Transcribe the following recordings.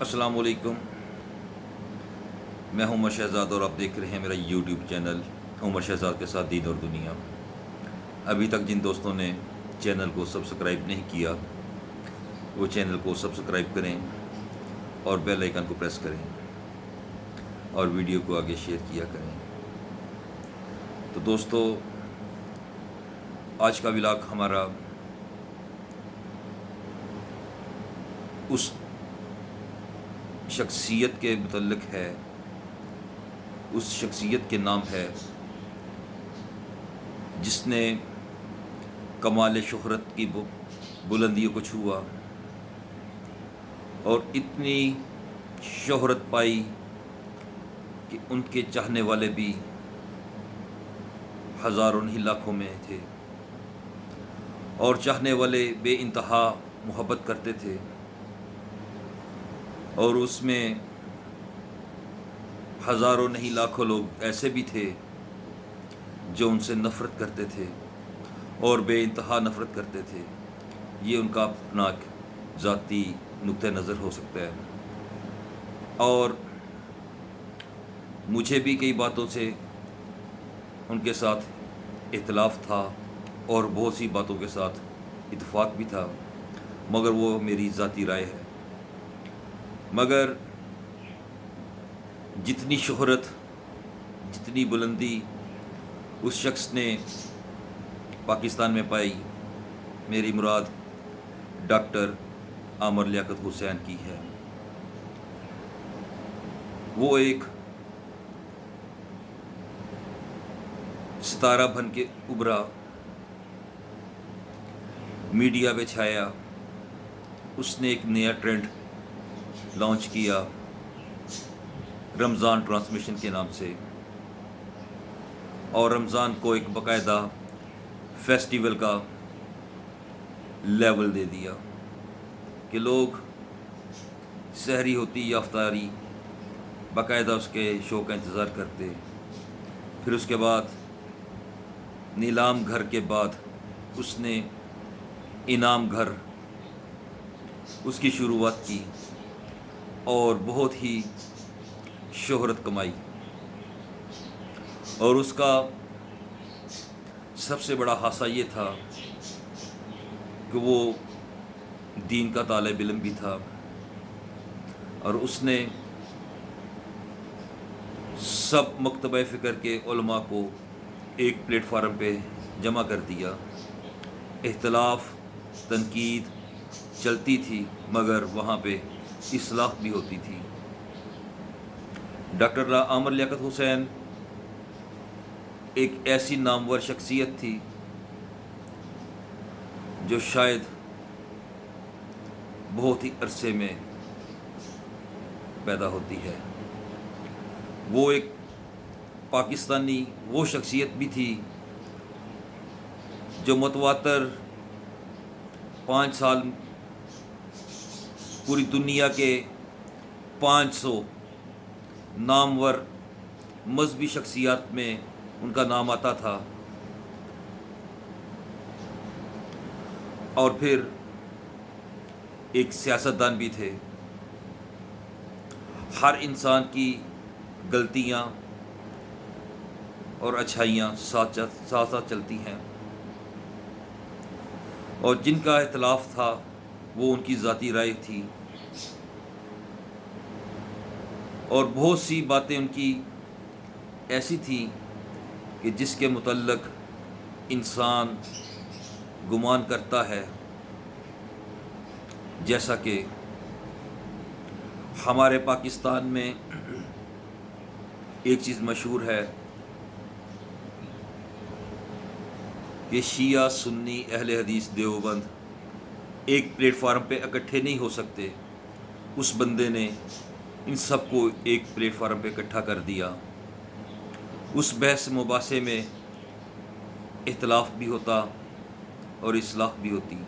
अस्सलाम वालेकुम। मैं हूं उमर शहज़ाद और आप देख रहे हैं मेरा यूट्यूब चैनल उमर शहज़ाद के साथ दीन और दुनिया। अभी तक जिन दोस्तों ने चैनल को सब्सक्राइब नहीं किया वो चैनल को सब्सक्राइब करें और बेल आइकन को प्रेस करें और वीडियो को आगे शेयर किया करें। तो दोस्तों, आज का व्लॉग हमारा उस शख्सियत के मुतल्लिक़ है, उस शख्सियत के नाम है जिसने कमाल शोहरत की बुलंदियों को छुआ और इतनी शोहरत पाई कि उनके चाहने वाले भी हज़ारों नहीं लाखों में थे और चाहने वाले बेइंतहा मोहब्बत करते थे और उसमें हज़ारों नहीं लाखों लोग ऐसे भी थे जो उनसे नफ़रत करते थे और बेइंतहा नफ़रत करते थे। ये उनका अपना ज़ाती नुक्ते नज़र हो सकता है और मुझे भी कई बातों से उनके साथ इख्तिलाफ़ था और बहुत सी बातों के साथ इत्तेफाक भी था, मगर वो मेरी ज़ाती राय है। मगर जितनी शोहरत, जितनी बुलंदी उस शख्स ने पाकिस्तान में पाई, मेरी मुराद डॉक्टर आमर लियाकत हुसैन की है। वो एक सितारा बन के उभरा, मीडिया पे छाया। उसने एक नया ट्रेंड लॉन्च किया रमज़ान ट्रांसमिशन के नाम से और रमज़ान को एक बाकायदा फेस्टिवल का लेवल दे दिया कि लोग सहरी होती या अफ्तारी बाकायदा उसके शो का इंतज़ार करते। फिर उसके बाद नीलाम घर के बाद उसने इनाम घर उसकी शुरुआत की और बहुत ही शोहरत कमाई और उसका सबसे बड़ा हासा ये था कि वो दीन का तालिब इल्म भी था और उसने सब मकतबा फ़िक्र के उलमा को एक प्लेटफार्म पे जमा कर दिया। इख्तिलाफ तनकीद चलती थी मगर वहाँ पे इस्लाह भी होती थी। डॉक्टर आमर लियाकत हुसैन एक ऐसी नामवर शख्सियत थी जो शायद बहुत ही अरसे में पैदा होती है। वो एक पाकिस्तानी वो शख्सियत भी थी जो मतवातर 5 साल पूरी दुनिया के 500 नामवर मजहबी शख्सियत में उनका नाम आता था और फिर एक सियासतदान भी थे। हर इंसान की गलतियां और अच्छाइयाँ साथ साथ चलती हैं और जिनका इख्तिलाफ था वो उनकी ज़ाती राय थी और बहुत सी बातें उनकी ऐसी थी कि जिसके मुतल्लिक़ इंसान गुमान करता है। जैसा कि हमारे पाकिस्तान में एक चीज़ मशहूर है कि शिया सुन्नी अहले हदीस देवबंद एक प्लेटफार्म पे इकट्ठे नहीं हो सकते। उस बंदे ने इन सब को एक प्लेटफार्म पे इकट्ठा कर दिया। उस बहस मुबासे में इख्तिलाफ भी होता और इस्लाह भी होती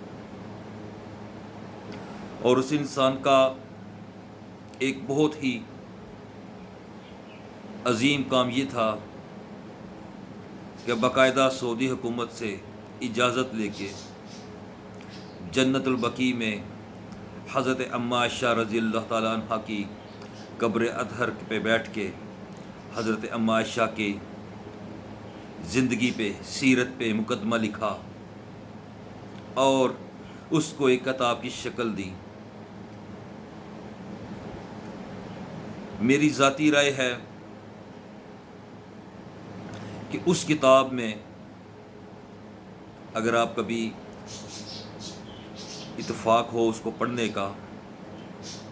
और उस इंसान का एक बहुत ही अजीम काम ये था कि बाकायदा सऊदी हुकूमत से इजाज़त लेके जन्नतुल बकी में حضرت اما عائشہ رضی اللہ تعالیٰ عنہ کی قبر اطہر پہ بیٹھ کے حضرت اما عائشہ کی زندگی پہ، سیرت پہ مقدمہ لکھا اور اس کو ایک کتاب کی شکل دی۔ میری ذاتی رائے ہے کہ اس کتاب میں اگر آپ کبھی اتفاق ہو اس کو پڑھنے کا،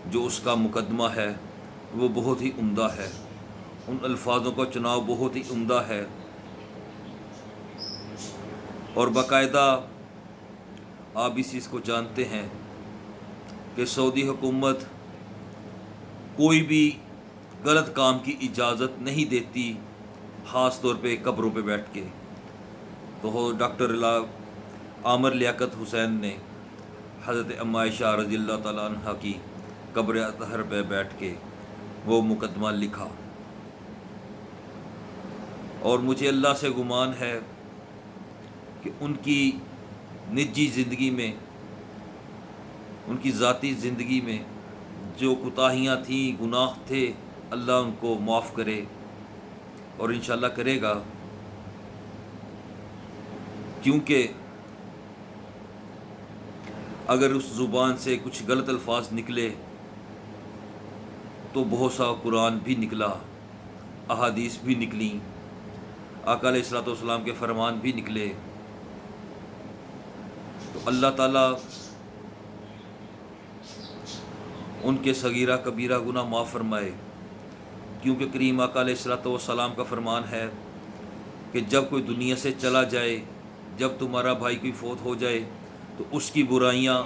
جو اس کا مقدمہ ہے وہ بہت ہی عمدہ ہے، ان الفاظوں کا چناؤ بہت ہی عمدہ ہے، اور باقاعدہ آپ اس چیز کو جانتے ہیں کہ سعودی حکومت کوئی بھی غلط کام کی اجازت نہیں دیتی، خاص طور پہ قبروں پہ بیٹھ کے۔ تو ڈاکٹر عامر لیاقت حسین نے حضرت اما عائشہ رضی اللہ تعالیٰ عنہ کی قبر اطہر پہ بیٹھ کے وہ مقدمہ لکھا، اور مجھے اللہ سے گمان ہے کہ ان کی نجی زندگی میں، ان کی ذاتی زندگی میں جو کوتاہیاں تھیں، گناہ تھے، اللہ ان کو معاف کرے، اور انشاءاللہ کرے گا، کیونکہ اگر اس زبان سے کچھ غلط الفاظ نکلے تو بہت سا قرآن بھی نکلا، احادیث بھی نکلیں، آقا علیہ الصلوۃ والسلام کے فرمان بھی نکلے، تو اللہ تعالیٰ ان کے صغیرہ کبیرہ گناہ معاف فرمائے، کیونکہ کریم آقا علیہ الصلوۃ والسلام کا فرمان ہے کہ جب کوئی دنیا سے چلا جائے، جب تمہارا بھائی کوئی فوت ہو جائے تو اس کی برائیاں،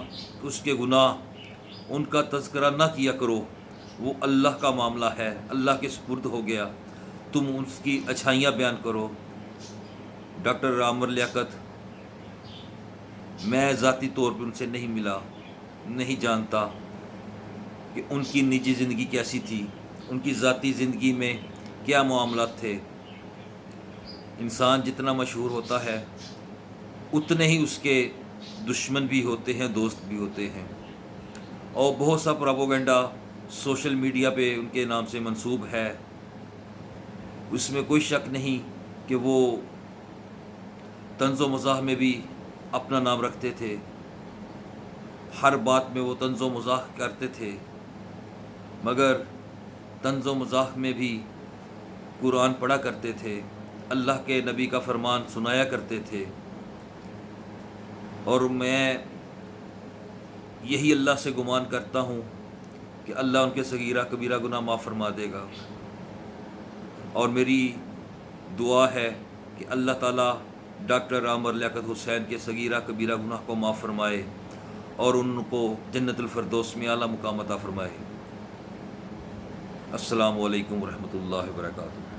اس کے گناہ، ان کا تذکرہ نہ کیا کرو، وہ اللہ کا معاملہ ہے، اللہ کے سپرد ہو گیا، تم اس کی اچھائیاں بیان کرو۔ ڈاکٹر عامر لیاقت، میں ذاتی طور پہ ان سے نہیں ملا، نہیں جانتا کہ ان کی نجی زندگی کیسی تھی، ان کی ذاتی زندگی میں کیا معاملات تھے۔ انسان جتنا مشہور ہوتا ہے اتنے ہی اس کے دشمن بھی ہوتے ہیں، دوست بھی ہوتے ہیں، اور بہت سا پروپیگنڈا سوشل میڈیا پہ ان کے نام سے منسوب ہے، اس میں کوئی شک نہیں کہ وہ طنز و مزاح میں بھی اپنا نام رکھتے تھے، ہر بات میں وہ طنز و مزاح کرتے تھے، مگر طنز و مزاح میں بھی قرآن پڑھا کرتے تھے، اللہ کے نبی کا فرمان سنایا کرتے تھے، اور میں یہی اللہ سے گمان کرتا ہوں کہ اللہ ان کے صغیرہ کبیرہ گناہ معاف فرما دے گا، اور میری دعا ہے کہ اللہ تعالیٰ ڈاکٹر عامر لیاقت حسین کے صغیرہ کبیرہ گناہ کو معاف فرمائے اور ان کو جنت الفردوس میں اعلیٰ مقام عطا فرمائے۔ السلام علیکم ورحمۃ اللہ وبرکاتہ۔